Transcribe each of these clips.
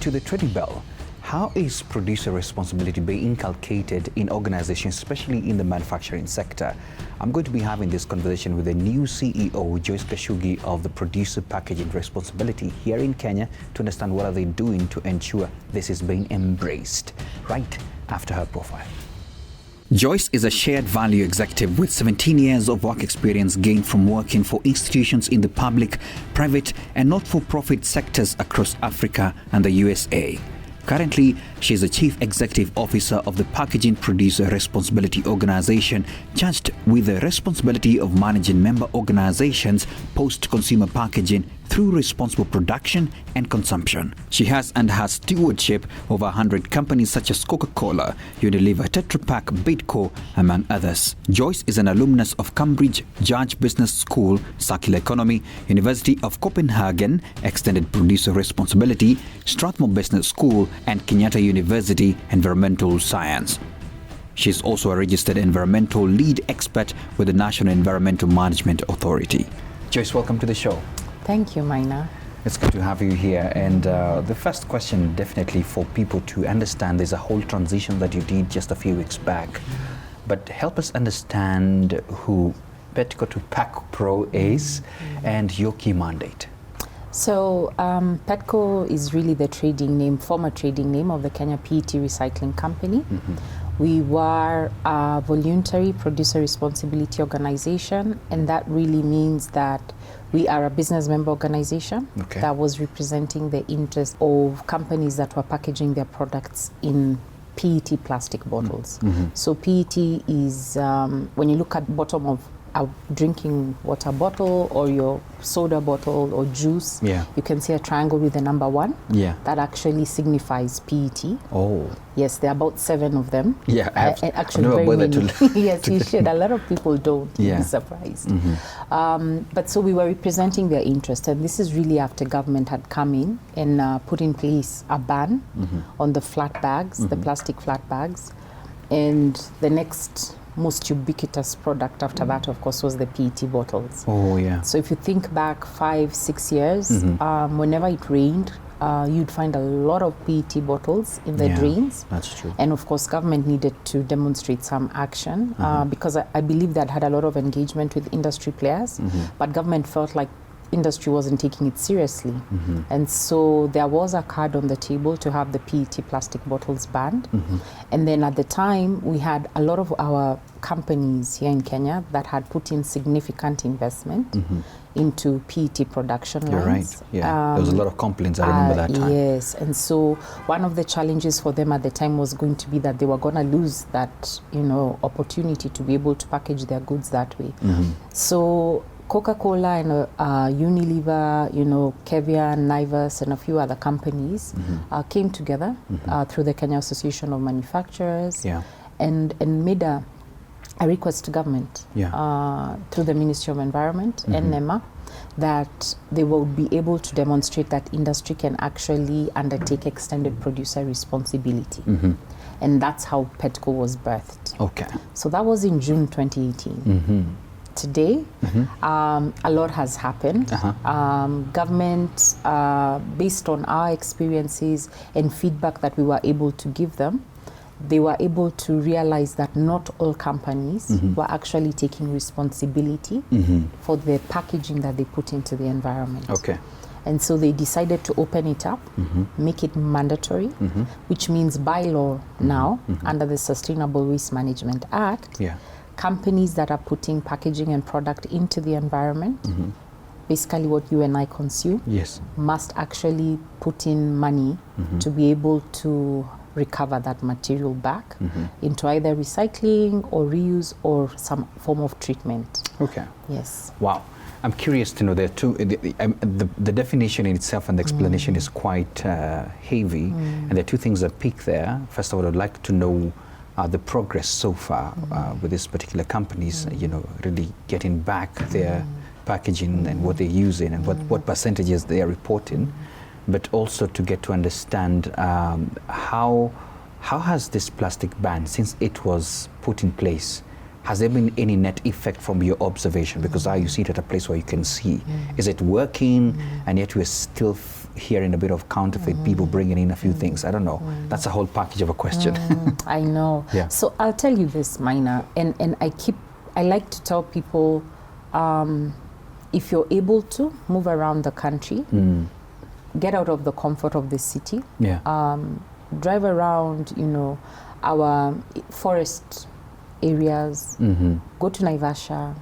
to the trading bell. How is producer responsibility being inculcated in organizations, especially in the manufacturing sector? I'm going to be having this conversation with the new CEO, Joyce Gachugi, of the Producer Packaging Responsibility here in Kenya to understand what are they doing to ensure this is being embraced, right after her profile. Joyce is a shared value executive with 17 years of work experience gained from working for institutions in the public, private and not-for-profit sectors across Africa and the USA. Currently, she is the Chief Executive Officer of the Packaging Producer Responsibility Organization, charged with the responsibility of managing member organizations post-consumer packaging through responsible production and consumption. She has and has stewardship over 100 companies such as Coca-Cola, Unilever, Tetra Pak, Petco, among others. Joyce is an alumnus of Cambridge Judge Business School, Circular Economy, University of Copenhagen, Extended Producer Responsibility, Strathmore Business School, and Kenyatta University Environmental Science. She is also a registered environmental lead expert with the National Environmental Management Authority. Joyce, welcome to the show. Thank you, Maina. It's good to have you here. And the first question, definitely for people to understand, there's a whole transition that you did just a few weeks back. But help us understand who Petco to PAKPRO is and your key mandate. So Petco is really the trading name, former trading name of the Kenya PET Recycling Company. We were a voluntary producer responsibility organization, and that really means that we are a business member organization that was representing the interest of companies that were packaging their products in PET plastic bottles. So PET is, when you look at bottom of a drinking water bottle or your soda bottle or juice, you can see a triangle with the number 1. That actually signifies PET. Oh. Yes, there are about 7 of them. Actually very many. Yes, to you should. A lot of people don't. You'd be surprised. But so we were representing their interest, and this is really after government had come in and put in place a ban on the flat bags, the plastic flat bags, and the next most ubiquitous product after that, of course, was the PET bottles. So if you think back 5-6 years, whenever it rained, you'd find a lot of PET bottles in the drains. That's true. And of course, government needed to demonstrate some action because I believe that had a lot of engagement with industry players, but government felt like industry wasn't taking it seriously. And so there was a card on the table to have the PET plastic bottles banned. And then at the time, we had a lot of our companies here in Kenya that had put in significant investment into PET production lines. You're right. There was a lot of complaints, I remember that time. Yes, and so one of the challenges for them at the time was going to be that they were going to lose that, opportunity to be able to package their goods that way. So Coca-Cola and Unilever, Kevian, Nivus, and a few other companies came together through the Kenya Association of Manufacturers and made a request to government through the Ministry of Environment and NEMA that they will be able to demonstrate that industry can actually undertake extended producer responsibility. And that's how Petco was birthed. So that was in June 2018. Today, a lot has happened. Government, based on our experiences and feedback that we were able to give them, they were able to realize that not all companies were actually taking responsibility for the packaging that they put into the environment. And so they decided to open it up, make it mandatory, which means by law now, under the Sustainable Waste Management Act, companies that are putting packaging and product into the environment, basically what you and I consume, must actually put in money to be able to recover that material back into either recycling or reuse or some form of treatment. Yes. Wow. I'm curious to know, there are two, the definition in itself and the explanation is quite heavy, and there are two things that pick there. First of all, I'd like to know the progress so far with these particular companies, really getting back their packaging and what they're using and what percentages they are reporting, but also to get to understand how has this plastic ban, since it was put in place, has there been any net effect from your observation? Because you see it at a place where you can see, is it working, and yet we're still hearing a bit of counterfeit, people bringing in a few things. I don't know. That's a whole package of a question. I know. Yeah. So I'll tell you this, Maina, and I like to tell people, if you're able to move around the country, get out of the comfort of the city, drive around, our forest areas, go to Naivasha,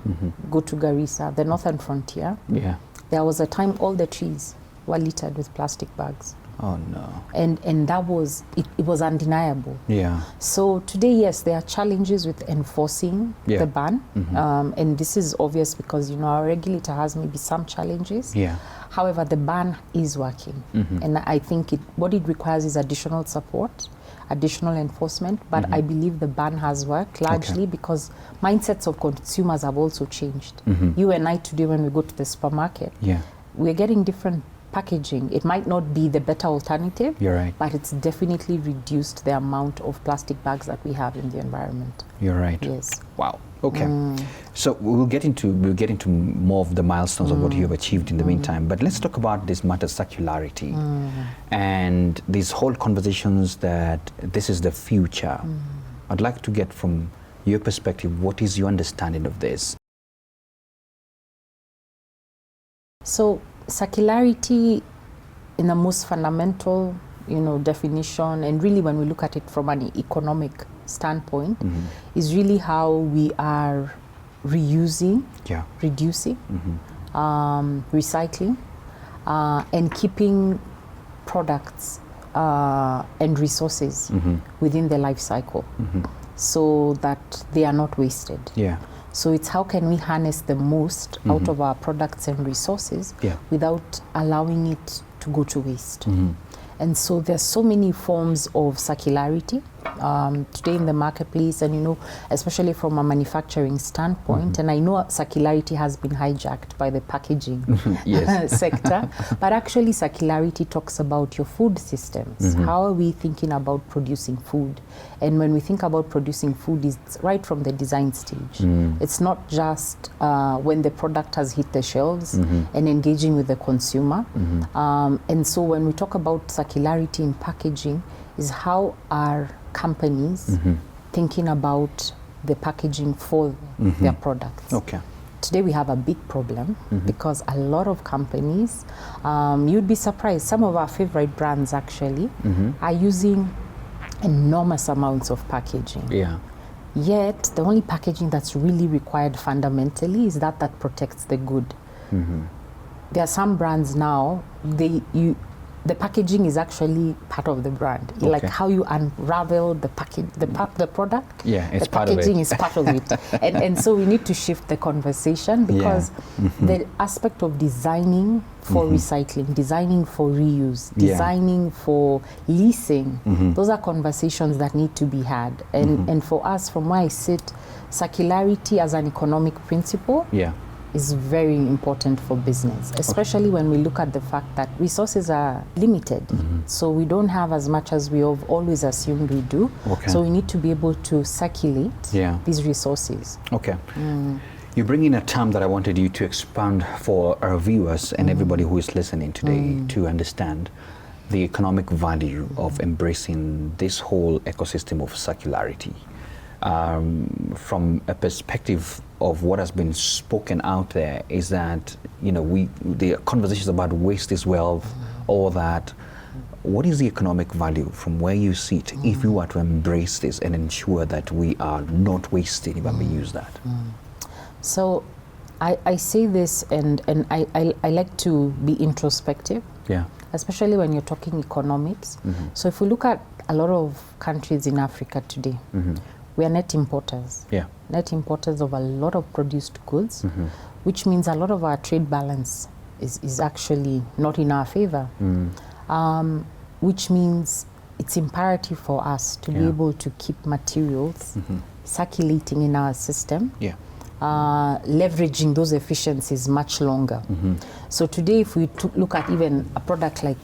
go to Garissa, the northern frontier. Yeah. There was a time all the trees were littered with plastic bags. Oh no. And that was, it was undeniable. Yeah. So today, yes, there are challenges with enforcing the ban. And this is obvious because, our regulator has maybe some challenges. Yeah. However, the ban is working. And I think what it requires is additional support, additional enforcement. But I believe the ban has worked largely because mindsets of consumers have also changed. You and I today, when we go to the supermarket, we're getting different packaging. It might not be the better alternative, You're right. but it's definitely reduced the amount of plastic bags that we have in the environment. You're right. Yes. Wow. Okay. So we'll get into more of the milestones of what you have achieved in the meantime. But let's talk about this matter, circularity, and these whole conversations that this is the future. I'd like to get from your perspective, what is your understanding of this? So circularity, in the most fundamental, definition, and really when we look at it from an economic standpoint, is really how we are reusing, reducing, recycling, and keeping products and resources within the life cycle so that they are not wasted. Yeah. So it's how can we harness the most out of our products and resources without allowing it to go to waste. And so there's so many forms of circularity today in the marketplace, and especially from a manufacturing standpoint. And I know circularity has been hijacked by the packaging sector, but actually circularity talks about your food systems. How are we thinking about producing food? And when we think about producing food, it's right from the design stage. It's not just when the product has hit the shelves and engaging with the consumer. And so when we talk about circularity in packaging, is how are companies thinking about the packaging for their products. Okay. Today we have a big problem because a lot of companies, you'd be surprised, some of our favorite brands actually are using enormous amounts of packaging. Yeah. Yet the only packaging that's really required fundamentally is that protects the good. There are some brands now, the packaging is actually part of the brand. Okay. Like how you unravel the package, the product. Yeah, it's the part of it. packaging is part of it. And so we need to shift the conversation because the aspect of designing for recycling, designing for reuse, designing for leasing, those are conversations that need to be had. And for us, from where I sit, circularity as an economic principle is very important for business, especially when we look at the fact that resources are limited. So we don't have as much as we have always assumed we do. So we need to be able to circulate these resources. Okay. You bring in a term that I wanted you to expand for our viewers and everybody who is listening today to understand the economic value of embracing this whole ecosystem of circularity. From a perspective of what has been spoken out there is that, the conversations about waste is wealth, all that. What is the economic value from where you sit if you were to embrace this and ensure that we are not wasting, if I may use that? So I say this and I like to be introspective, especially when you're talking economics. So if we look at a lot of countries in Africa today, we are net importers. Net importers of a lot of produced goods, which means a lot of our trade balance is actually not in our favor, which means it's imperative for us to be able to keep materials circulating in our system, leveraging those efficiencies much longer. So today, if we look at even a product like,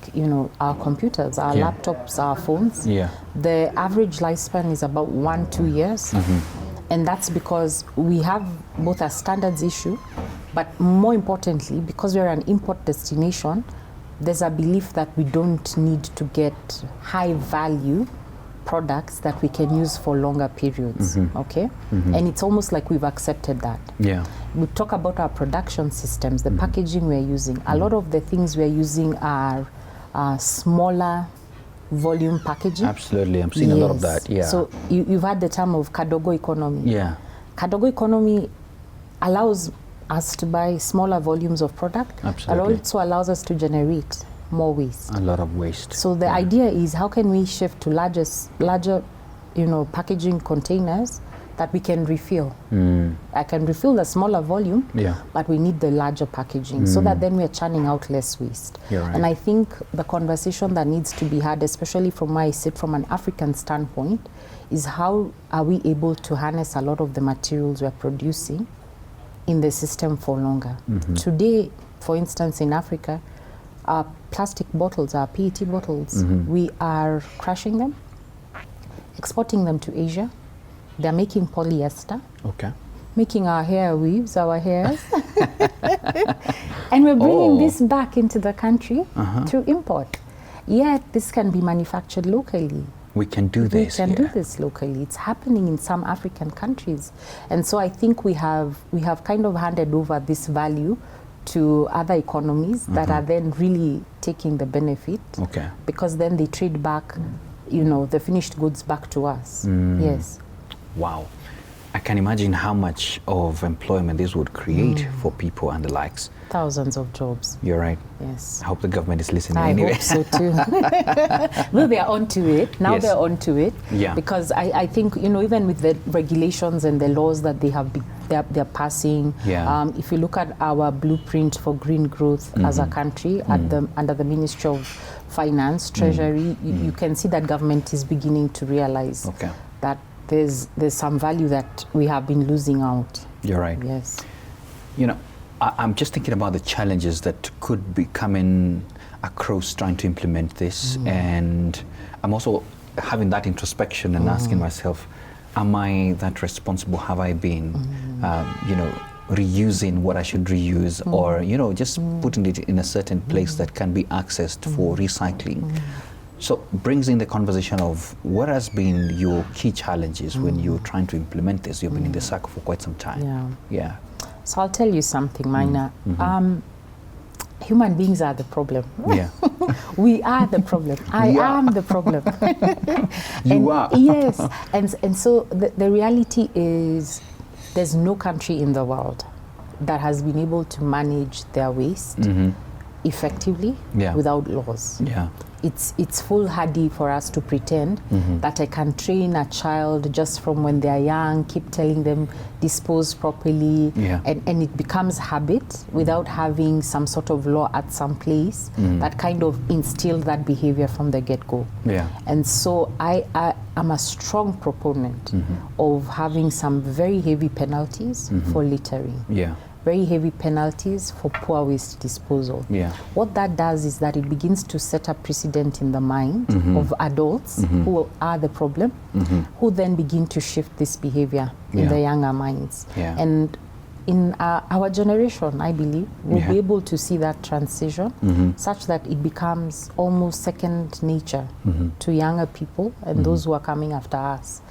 our computers, our laptops, our phones, the average lifespan is about 1-2 years. And that's because we have both a standards issue, but more importantly, because we're an import destination, there's a belief that we don't need to get high value products that we can use for longer periods, okay? And it's almost like we've accepted that. Yeah. We talk about our production systems, the packaging we're using. A lot of the things we're using are smaller volume packaging. Absolutely, I'm seeing a lot of that, yeah. So you've had the term of kadogo economy. Yeah. Kadogo economy allows us to buy smaller volumes of product. Absolutely. It also allows us to generate more waste. A lot of waste. So the idea is, how can we shift to larger, packaging containers that we can refill? I can refill the smaller volume, but we need the larger packaging so that then we're churning out less waste. You're right. And I think the conversation that needs to be had, especially from where I sit from an African standpoint, is how are we able to harness a lot of the materials we're producing in the system for longer. Today, for instance, in Africa, our plastic bottles, our PET bottles, we are crushing them, exporting them to Asia. They're making polyester, making our hair weaves, our hairs. And we're bringing this back into the country through import. Yet this can be manufactured locally. We can do this. We can do this locally. It's happening in some African countries. And so I think we have kind of handed over this value to other economies that are then really taking the benefit, because then they trade back, the finished goods back to us. Yes. Wow. I can imagine how much of employment this would create for people and the likes. Thousands of jobs. You're right. Yes. I hope the government is listening I anyway. hope so too. Well, they're onto it. Now they're onto it. Yeah. Because I think, even with the regulations and the laws that they're passing, if you look at our blueprint for green growth as a country under the Ministry of Finance, Treasury, you can see that government is beginning to realize that there's some value that we have been losing out. You're right. Yes. I'm just thinking about the challenges that could be coming across trying to implement this, and I'm also having that introspection and asking myself, am I that responsible? Have I been, reusing what I should reuse, or just putting it in a certain place that can be accessed for recycling? So brings in the conversation of what has been your key challenges when you're trying to implement this. You've been in the circle for quite some time. Yeah. So I'll tell you something, Maina. Human beings are the problem. Yeah. We are the problem. I am the problem. You are. Yes. And so the reality is, there's no country in the world that has been able to manage their waste effectively without laws. Yeah. It's foolhardy for us to pretend that I can train a child just from when they're young, keep telling them dispose properly, and it becomes habit without having some sort of law at some place that kind of instilled that behavior from the get-go. Yeah. And so I am a strong proponent of having some very heavy penalties for littering. Yeah. Very heavy penalties for poor waste disposal. Yeah. What that does is that it begins to set a precedent in the mind of adults who are the problem, who then begin to shift this behavior in the younger minds. Yeah. And in our generation, I believe, we'll be able to see that transition such that it becomes almost second nature to younger people and those who are coming after us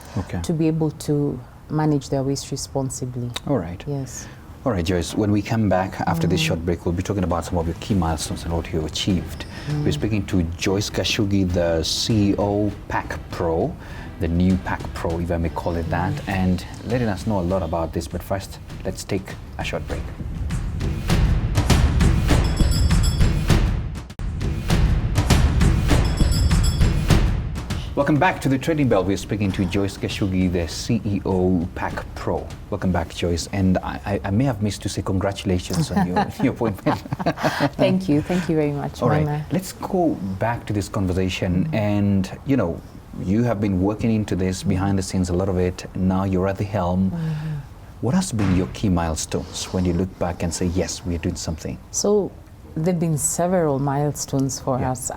to be able to manage their waste responsibly. All right. Yes. All right, Joyce, when we come back after this short break, we'll be talking about some of your key milestones and what you've achieved. We're speaking to Joyce Gachugi, the CEO, PAKPRO, the new PAKPRO, if I may call it that, and letting us know a lot about this. But first, let's take a short break. Welcome back to the Trading Bell. We're speaking to Joyce Gachugi, the CEO, PAKPRO. Welcome back, Joyce. And I may have missed to say congratulations on your appointment. Thank you. Thank you very much. All right. Let's go back to this conversation. And, you have been working into this behind the scenes, a lot of it. Now you're at the helm. What has been your key milestones when you look back and say, yes, we are doing something? So there have been several milestones for us.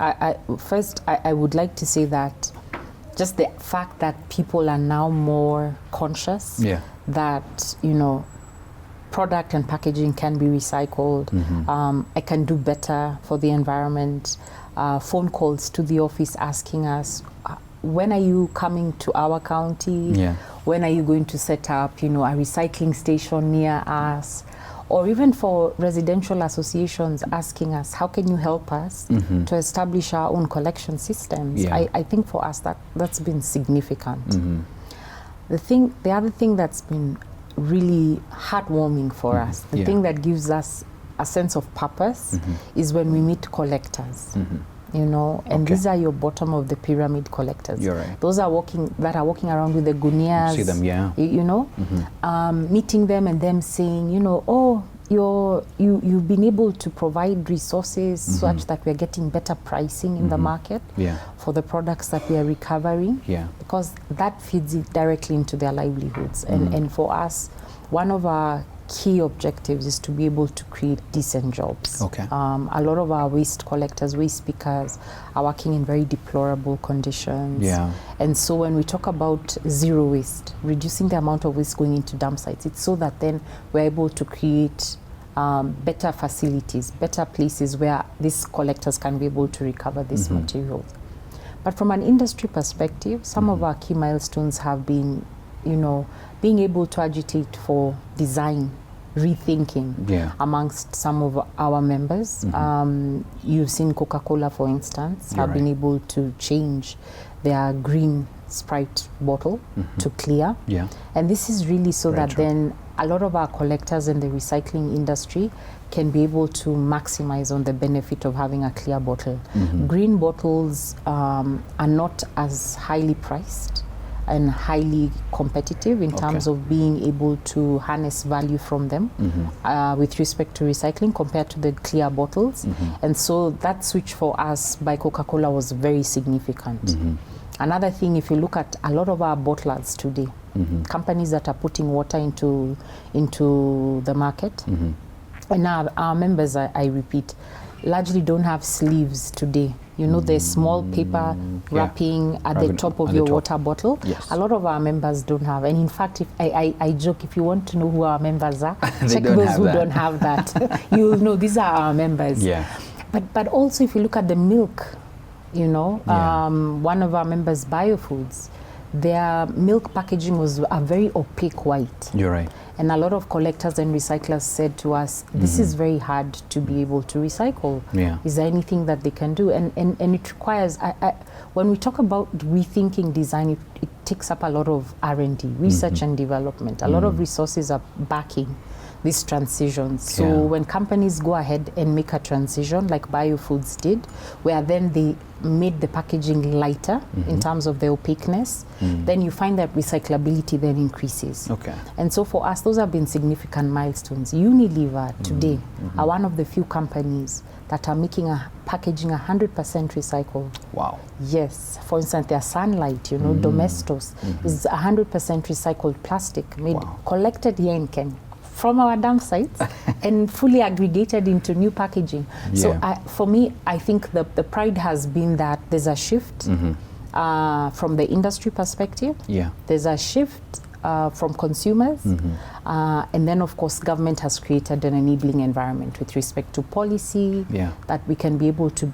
First, I would like to say that just the fact that people are now more conscious that, product and packaging can be recycled. I can do better for the environment. Phone calls to the office asking us, when are you coming to our county? Yeah. When are you going to set up, a recycling station near us? Or even for residential associations asking us, how can you help us to establish our own collection systems? Yeah. I think for us that's been significant. The other thing that's been really heartwarming for us, the thing that gives us a sense of purpose is when we meet collectors. And these are your bottom of the pyramid collectors. You're right. Those are walking around with the gunias. See them, yeah. Meeting them and them saying, you've been able to provide resources such that we're getting better pricing in the market for the products that we are recovering. Yeah. Because that feeds it directly into their livelihoods. And for us, one of our key objectives is to be able to create decent jobs. Okay. A lot of our waste collectors, waste pickers are working in very deplorable conditions. Yeah. And so when we talk about zero waste, reducing the amount of waste going into dump sites, it's so that then we're able to create better facilities, better places where these collectors can be able to recover these materials. But from an industry perspective, some of our key milestones have been, being able to agitate for design, rethinking amongst some of our members. You've seen Coca-Cola, for instance, have been able to change their green Sprite bottle to clear. Yeah. And this is really so that then a lot of our collectors in the recycling industry can be able to maximize on the benefit of having a clear bottle. Green bottles are not as highly priced and highly competitive in terms of being able to harness value from them with respect to recycling compared to the clear bottles. And so that switch for us by Coca-Cola was very significant. Another thing, if you look at a lot of our bottlers today, companies that are putting water into the market, and our members, I repeat, largely don't have sleeves today. The small paper wrapping at the top of your water bottle. Yes. A lot of our members don't have. And in fact, if I joke, if you want to know who our members are, check those who don't have that. You'll know these are our members. Yeah. But also if you look at the milk, one of our members, Biofoods, their milk packaging was a very opaque white. You're right. And a lot of collectors and recyclers said to us, this is very hard to be able to recycle. Yeah. Is there anything that they can do? And it requires, when we talk about rethinking design, it takes up a lot of R&D, research and development. A lot of resources are backing these transitions. So when companies go ahead and make a transition like Biofoods did, where then they made the packaging lighter in terms of the opaqueness, then you find that recyclability then increases. Okay. And so for us, those have been significant milestones. Unilever today are one of the few companies that are making packaging 100% recycled. Wow. Yes. For instance, their Sunlight, Domestos is 100% recycled plastic made, collected here in Kenya from our dump sites and fully aggregated into new packaging. Yeah. So for me, I think the pride has been that there's a shift from the industry perspective. Yeah. There's a shift from consumers. And then, of course, government has created an enabling environment with respect to policy that we can be able to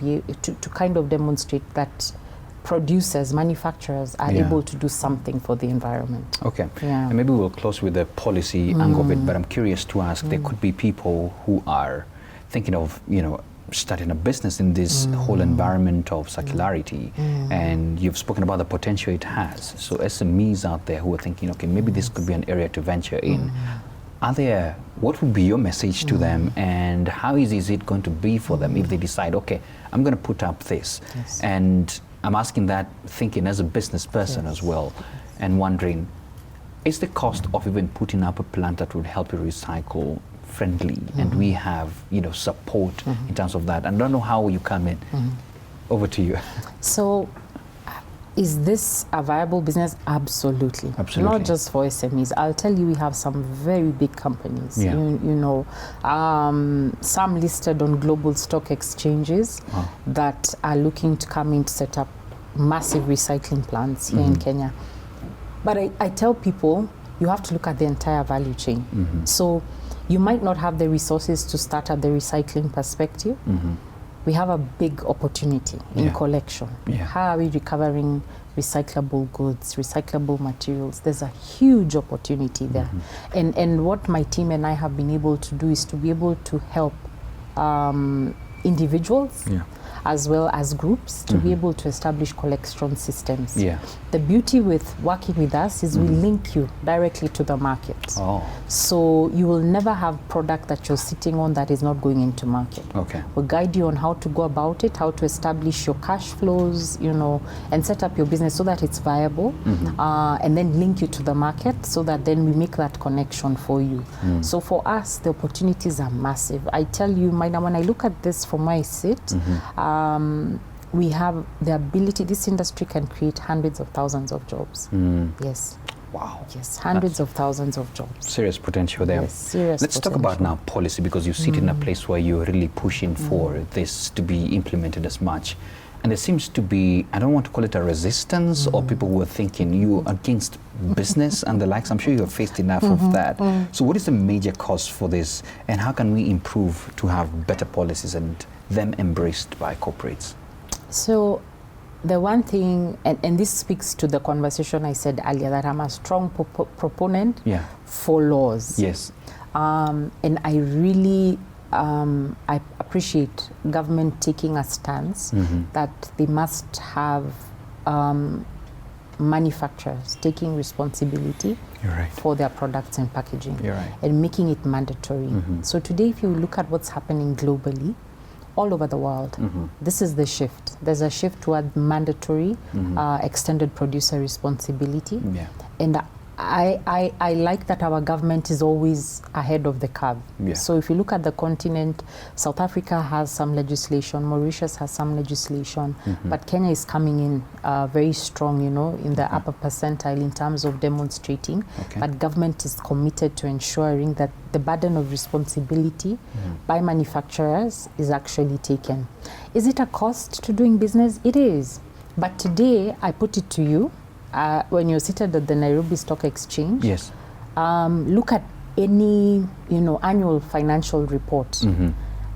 kind of demonstrate that producers, manufacturers are able to do something for the environment. Okay. Yeah. And maybe we'll close with the policy angle of it, but I'm curious to ask, there could be people who are thinking of, starting a business in this whole environment of circularity, and you've spoken about the potential it has. So SMEs out there who are thinking, okay, maybe this could be an area to venture in. What would be your message to them, and how easy is it going to be for them if they decide, okay, I'm going to put up this? Yes. And I'm asking that thinking as a business person as well, and wondering, is the cost of even putting up a plant that would help you recycle friendly, and we have support in terms of that? And I don't know how you come in. Over to you. So is this a viable business? Absolutely. Absolutely. Not just for SMEs. I'll tell you, we have some very big companies, some listed on global stock exchanges that are looking to come in to set up massive recycling plants here in Kenya. But I tell people, you have to look at the entire value chain. So you might not have the resources to start at the recycling perspective. We have a big opportunity in collection. How are we recovering recyclable goods, recyclable materials? There's a huge opportunity there. And what my team and I have been able to do is to be able to help individuals as well as groups to be able to establish collection systems. The beauty with working with us is we link you directly to the market. So you will never have product that you're sitting on that is not going into market. We'll guide you on how to go about it, how to establish your cash flows, you know, and set up your business so that it's viable, and then link you to the market so that then we make that connection for you. So for us, the opportunities are massive. I tell you, Maina, when I look at this from where I sit, we have the ability, this industry can create hundreds of thousands of jobs. Yes. Wow. Yes, hundreds of thousands of jobs. Serious potential there. Yes, serious Let's talk about now policy, because you sit in a place where you're really pushing for this to be implemented as much. And there seems to be, I don't want to call it a resistance, or people who are thinking you against business and the likes. I'm sure you've faced enough of that. So what is the major cause for this, and how can we improve to have better policies and them embraced by corporates? So the one thing, and this speaks to the conversation I said earlier, that I'm a strong proponent for laws. Yes. And I really I appreciate government taking a stance that they must have manufacturers taking responsibility for their products and packaging and making it mandatory. So today, if you look at what's happening globally, all over the world, this is the shift. There's a shift toward mandatory extended producer responsibility. And I like that our government is always ahead of the curve. So if you look at the continent, South Africa has some legislation, Mauritius has some legislation, but Kenya is coming in very strong, you know, in the upper percentile in terms of demonstrating that government is committed to ensuring that the burden of responsibility by manufacturers is actually taken. Is it a cost to doing business? It is. But today, I put it to you, when you're seated at the Nairobi Stock Exchange, look at any, you know, annual financial report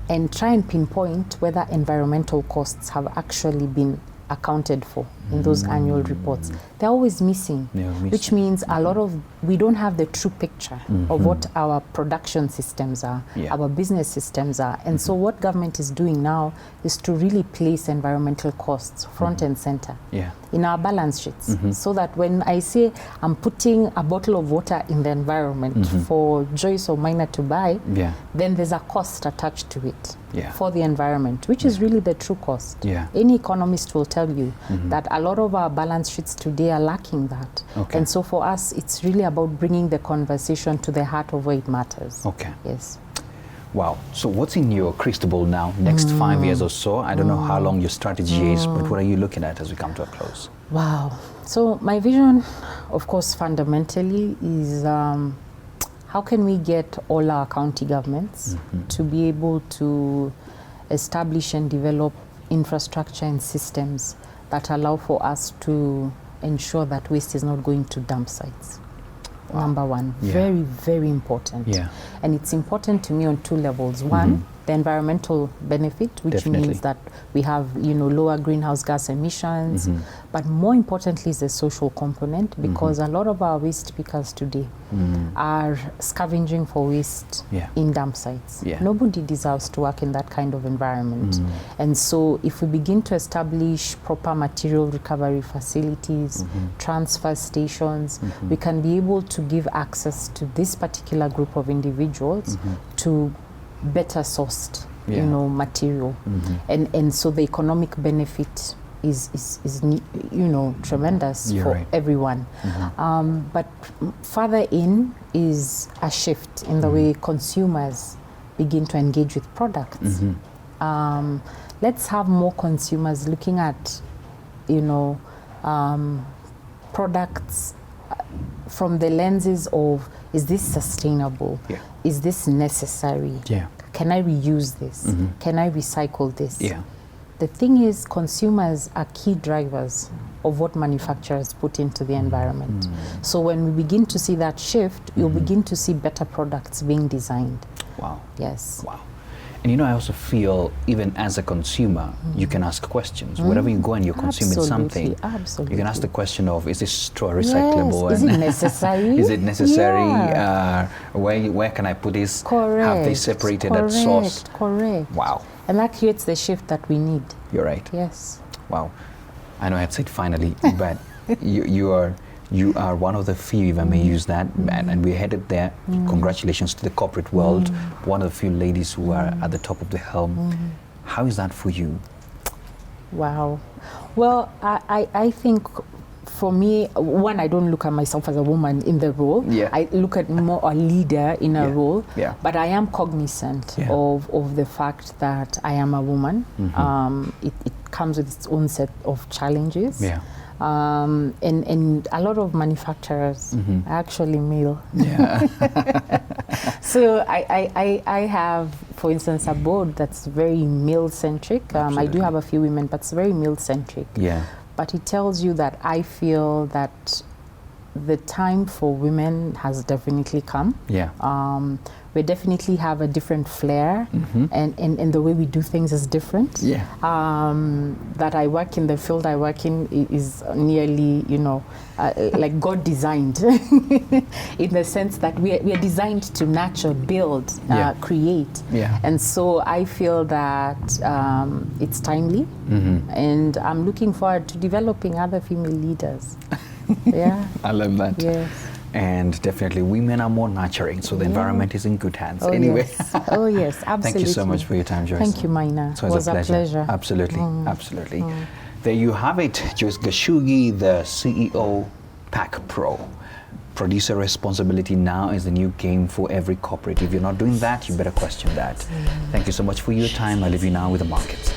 and try and pinpoint whether environmental costs have actually been accounted for in those annual reports. They're always missing, which means a lot of, we don't have the true picture of what our production systems are, our business systems are. And so what government is doing now is to really place environmental costs front and center in our balance sheets, so that when I say I'm putting a bottle of water in the environment for Joyce or Mina to buy, then there's a cost attached to it for the environment, which is really the true cost. Any economist will tell you that a lot of our balance sheets today are lacking that. And so for us, it's really about bringing the conversation to the heart of where it matters. Yes. Wow. So what's in your crystal ball now, next 5 years or so? I don't know how long your strategy is, but what are you looking at as we come to a close? Wow. So my vision, of course, fundamentally is how can we get all our county governments to be able to establish and develop infrastructure and systems that allow for us to ensure that waste is not going to dump sites. Number one, very, very important. And it's important to me on two levels. One, the environmental benefit, which means that we have, you know, lower greenhouse gas emissions, but more importantly is the social component, because a lot of our waste pickers today are scavenging for waste in dump sites. Nobody deserves to work in that kind of environment. And so if we begin to establish proper material recovery facilities, transfer stations, we can be able to give access to this particular group of individuals to better sourced, you know, material, and so the economic benefit is you know, tremendous for everyone. But further in is a shift in the way consumers begin to engage with products. Let's have more consumers looking at, you know, products from the lenses of, is this sustainable? Is this necessary? Can I reuse this? Can I recycle this? the thing is, consumers are key drivers of what manufacturers put into the environment. So when we begin to see that shift, you'll begin to see better products being designed. Wow. Yes. Wow. And you know, I also feel even as a consumer, you can ask questions. Wherever you go and you're consuming something, you can ask the question of, is this straw recyclable? Yes. Is it necessary? Is it necessary? Yeah. Where can I put this? Correct. Have they separated at source? Correct. Wow. And that creates the shift that we need. You're right. Yes. Wow. I know I had said finally, but you are one of the few, if I may use that, and we're headed there. Congratulations to the corporate world, one of the few ladies who are at the top of the helm. How is that for you? Wow. Well, I think for me, one, I don't look at myself as a woman in the role. Yeah. I look at more a leader in a role. Yeah. But I am cognizant of the fact that I am a woman. It comes with its own set of challenges. Yeah. And a lot of manufacturers are actually male. Yeah. So I have, for instance, a board that's very male-centric. I do have a few women, but it's very male-centric. Yeah. But it tells you that I feel that the time for women has definitely come. Yeah. We definitely have a different flair, and the way we do things is different. Yeah. That I work in the field I work in is nearly, like God designed, in the sense that we are designed to nurture, build, create. Yeah. And so I feel that it's timely, and I'm looking forward to developing other female leaders. Yeah. I love that. Yes. And definitely women are more nurturing, so the environment is in good hands. Oh, anyway. yes. Oh, yes, absolutely. Thank you so much for your time, Joyce. Thank you, Maina. So it was a pleasure. Absolutely, absolutely. There you have it, Joyce Gachugi, the CEO, PAKPRO. Producer responsibility now is the new game for every corporate. If you're not doing that, you better question that. Thank you so much for your time. I leave you now with the markets.